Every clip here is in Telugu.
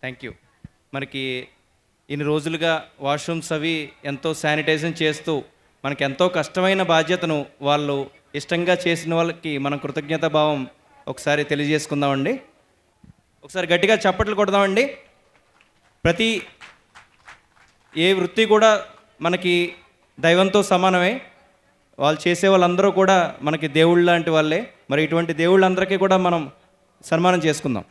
Thank you. మనకి ఇన్ని రోజులుగా వాష్రూమ్స్ అవి ఎంతో శానిటైజేషన్ చేస్తూ మనకి ఎంతో కష్టమైన బాధ్యతను వాళ్ళు ఇష్టంగా చేసిన వాళ్ళకి మనం కృతజ్ఞతాభావం ఒకసారి తెలియజేసుకుందామండి. ఒకసారి గట్టిగా చప్పట్లు కొడదామండి. ప్రతి ఏ వృత్తి కూడా మనకి దైవంతో సమానమే. వాళ్ళు చేసే వాళ్ళందరూ కూడా మనకి దేవుళ్ళు లాంటి వాళ్ళే. మరి ఇటువంటి దేవుళ్ళందరికీ కూడా మనం సన్మానం చేసుకుందాం.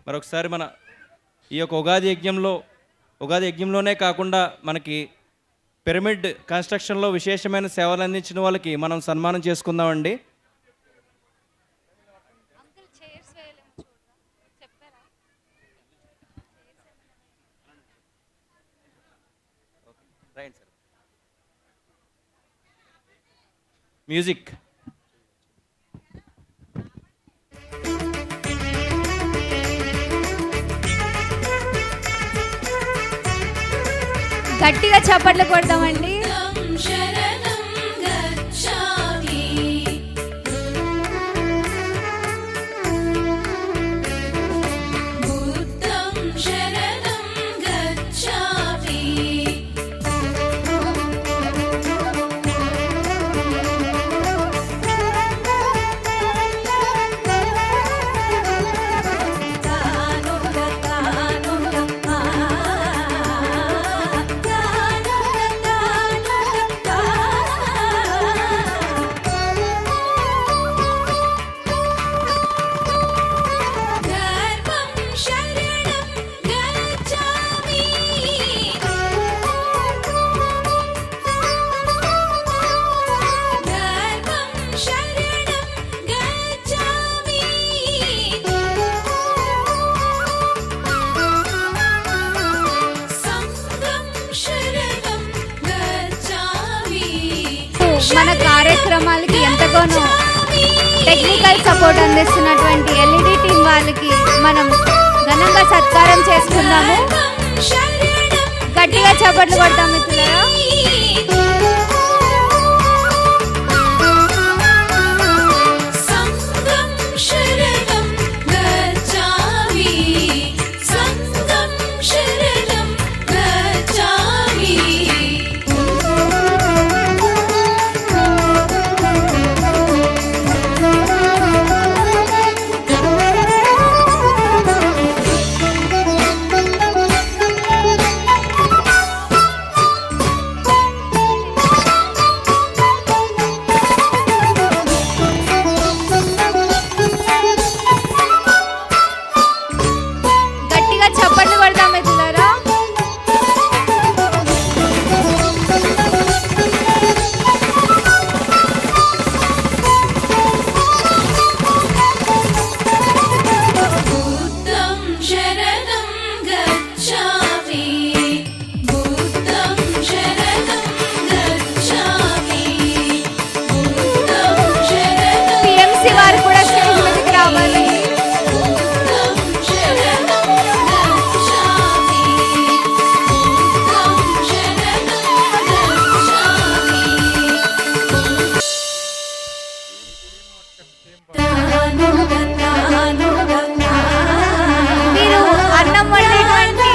మరొకసారి మన ఈ యొక్క ఉగాది యజ్ఞంలోనే కాకుండా మనకి పిరమిడ్ కన్స్ట్రక్షన్లో విశేషమైన సేవలు అందించిన వాళ్ళకి మనం సన్మానం చేసుకుందామండి. మ్యూజిక్. గట్టిగా చప్పట్లు కొడతామండి. మన కార్యక్రమాలకి ఎంతగానో టెక్నికల్ సపోర్ట్ అందిస్తున్నటువంటి ఎల్ఈడి టీం వాళ్ళకి మనం ఘనంగా సత్కారం చేసుకుందాము. గట్టిగా చప్పట్లు కొడతాం మిత్రులారా. మీరు అన్నం వండేటువంటి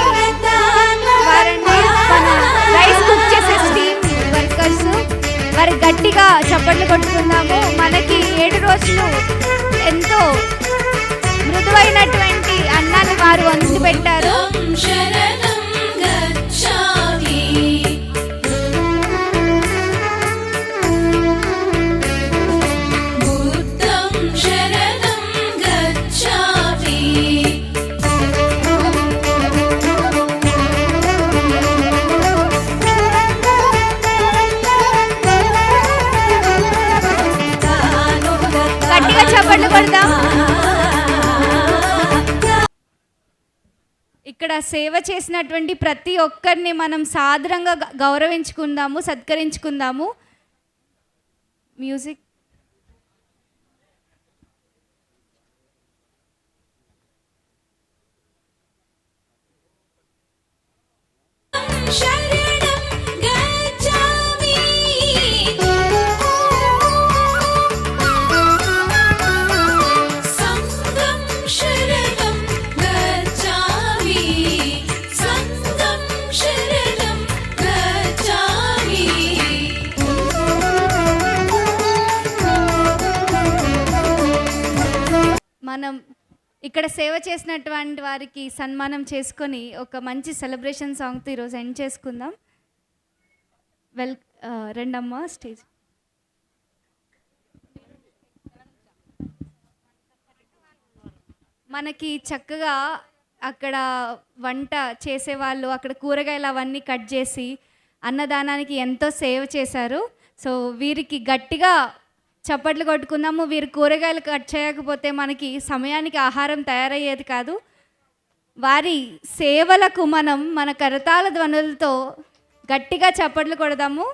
వారండి, మన రైస్ కుక్ చేసే స్టీమ్ వర్కర్స్. వారి గట్టిగా చప్పట్లు కొట్టుకుందాము. మనకి 7 రోజులు ఎంతో మృదువైనటువంటి అన్నాన్ని వారు వండి పెట్టారు. గట్టిగా చప్పట్లు కొడదాం. ఇక్కడ సేవ చేసినటువంటి ప్రతి ఒక్కరిని మనం సాదరంగా గౌరవించుకుందాము, సత్కరించుకుందాము. మ్యూజిక్. మనం ఇక్కడ సేవ చేసినటువంటి వారికి సన్మానం చేసుకొని ఒక మంచి సెలబ్రేషన్ సాంగ్తో ఈరోజు ఎండ్ చేసుకుందాం. రెండమ్మ స్టేజ్. మనకి చక్కగా అక్కడ వంట చేసేవాళ్ళు అక్కడ కూరగాయలు అవన్నీ కట్ చేసి అన్నదానానికి ఎంతో సేవ చేశారు. సో వీరికి గట్టిగా చప్పట్లు కొట్టుకుందాము. వీరు కూరగాయలు కట్ చేయకపోతే మనకి సమయానికి ఆహారం తయారయ్యేది కాదు. వారి సేవలకు మనం మన కరతాళ ధ్వనులతో గట్టిగా చప్పట్లు కొడదాము.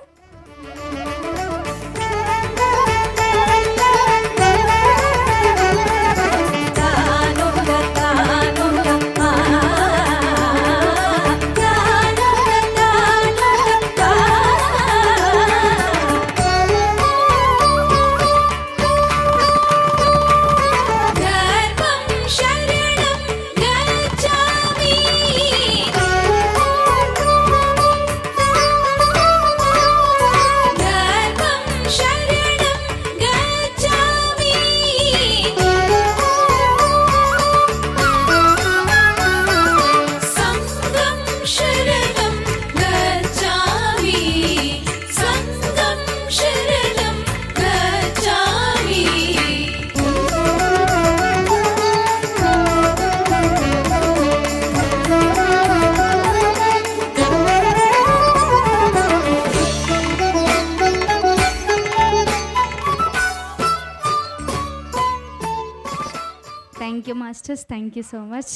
Thank you, Masters. Thank you so much.